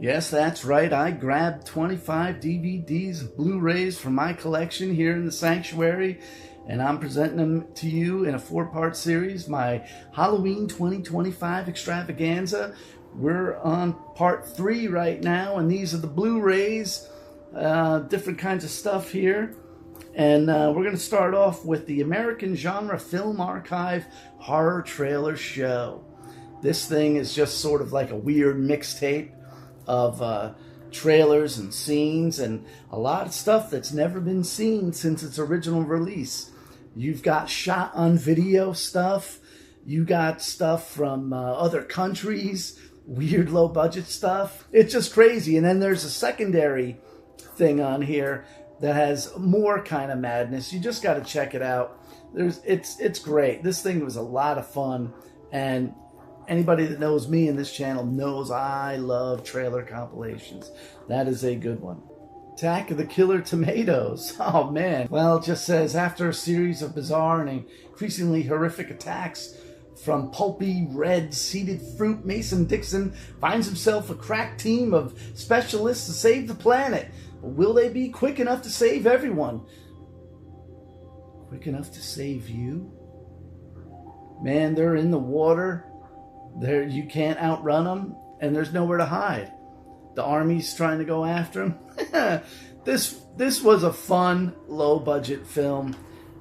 Yes, that's right. I grabbed 25 DVDs of Blu-rays from my collection here in the sanctuary, and I'm presenting them to you in a 4-part series, my Halloween 2025 extravaganza. We're on part 3 right now, and these are the Blu-rays, different kinds of stuff here. And we're going to start off with the American Genre Film Archive Horror Trailer Show. This thing is just sort of like a weird mixtape of trailers and scenes and a lot of stuff that's never been seen since its original release. You've got shot on video stuff, you got stuff from other countries, weird low budget stuff. It's just crazy. And then there's a secondary thing on here that has more kind of madness. You just got to check it out. It's great. This thing was a lot of fun, and anybody that knows me in this channel knows I love trailer compilations. That is a good one. Attack of the Killer Tomatoes. Oh man. Well, it just says, after a series of bizarre and increasingly horrific attacks from pulpy red seeded fruit, Mason Dixon finds himself a crack team of specialists to save the planet. But will they be quick enough to save everyone? Quick enough to save you? Man, they're in the water. You can't outrun them, and there's nowhere to hide. The army's trying to go after them. This was a fun, low-budget film.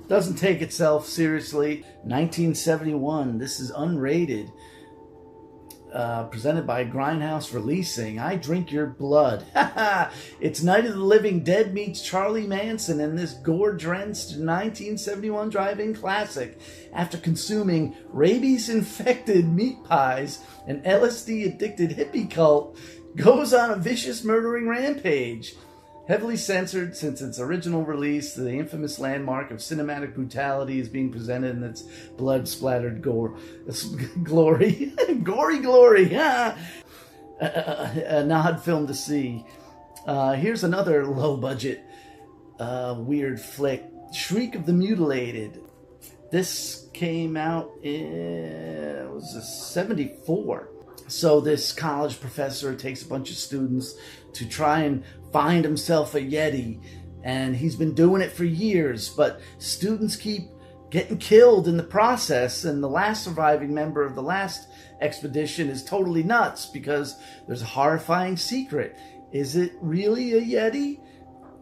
Doesn't take itself seriously. 1971. This is unrated. Presented by Grindhouse Releasing. I Drink Your Blood. It's Night of the Living Dead meets Charlie Manson in this gore-drenched 1971 drive-in classic. After consuming rabies-infected meat pies, an LSD-addicted hippie cult goes on a vicious murdering rampage. Heavily censored since its original release, the infamous landmark of cinematic brutality is being presented in its blood-splattered glory. Gory glory! A nod film to see. Here's another low-budget, weird flick. Shriek of the Mutilated. This came out in, it was 74. So this college professor takes a bunch of students to try and find himself a Yeti, and he's been doing it for years, but students keep getting killed in the process, and the last surviving member of the last expedition is totally nuts because there's a horrifying secret. Is it really a Yeti,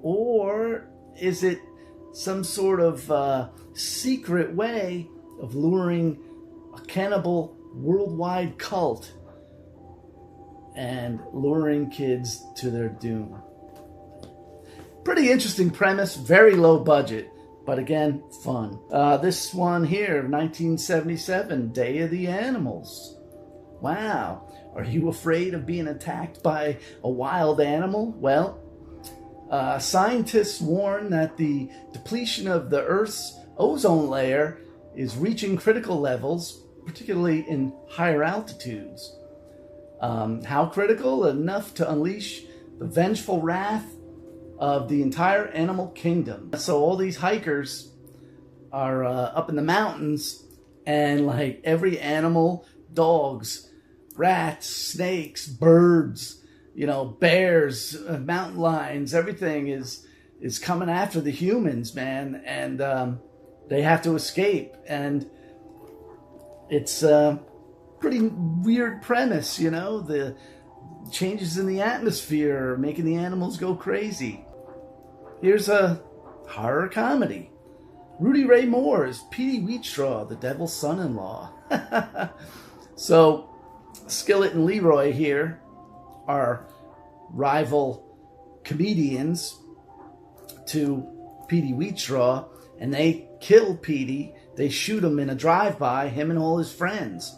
or is it some sort of secret way of luring a cannibal worldwide cult and luring kids to their doom? Pretty interesting premise, very low budget, but again, fun. This one here, 1977, Day of the Animals. Wow, are you afraid of being attacked by a wild animal? Well, scientists warn that the depletion of the Earth's ozone layer is reaching critical levels, particularly in higher altitudes. How critical? Enough to unleash the vengeful wrath of the entire animal kingdom. So all these hikers are up in the mountains, and like every animal, dogs, rats, snakes, birds, bears, mountain lions, everything is coming after the humans, man, and they have to escape. And it's pretty weird premise, the changes in the atmosphere are making the animals go crazy. Here's a horror comedy. Rudy Ray Moore's Petey Wheatstraw, the devil's son-in-law. So Skillet and Leroy here are rival comedians to Petey Wheatstraw, and they kill Petey. They shoot him in a drive-by, him and all his friends.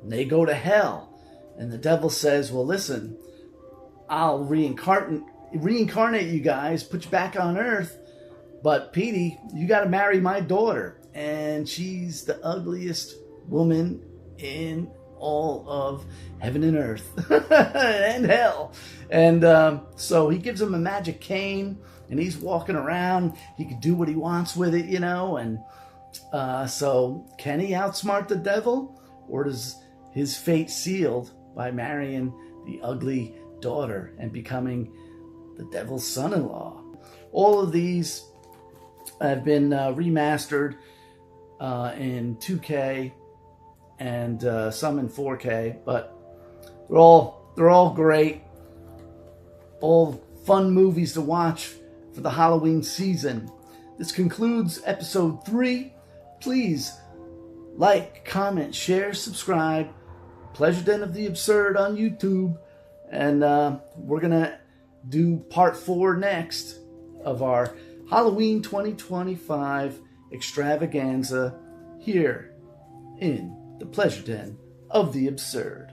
And they go to hell. And the devil says, well, listen, I'll reincarnate you guys, put you back on Earth, but Petey, you got to marry my daughter. And she's the ugliest woman in all of heaven and earth and hell. And so he gives him a magic cane, and he's walking around. He can do what he wants with it, and so can he outsmart the devil, or does his fate sealed by marrying the ugly daughter and becoming the devil's son-in-law. All of these have been remastered in 2K and some in 4K, but they're all great. All fun movies to watch for the Halloween season. This concludes episode 3. Please like, comment, share, subscribe. Pleasure Den of the Absurd on YouTube. And we're going to do part 4 next of our Halloween 2025 extravaganza here in the Pleasure Den of the Absurd.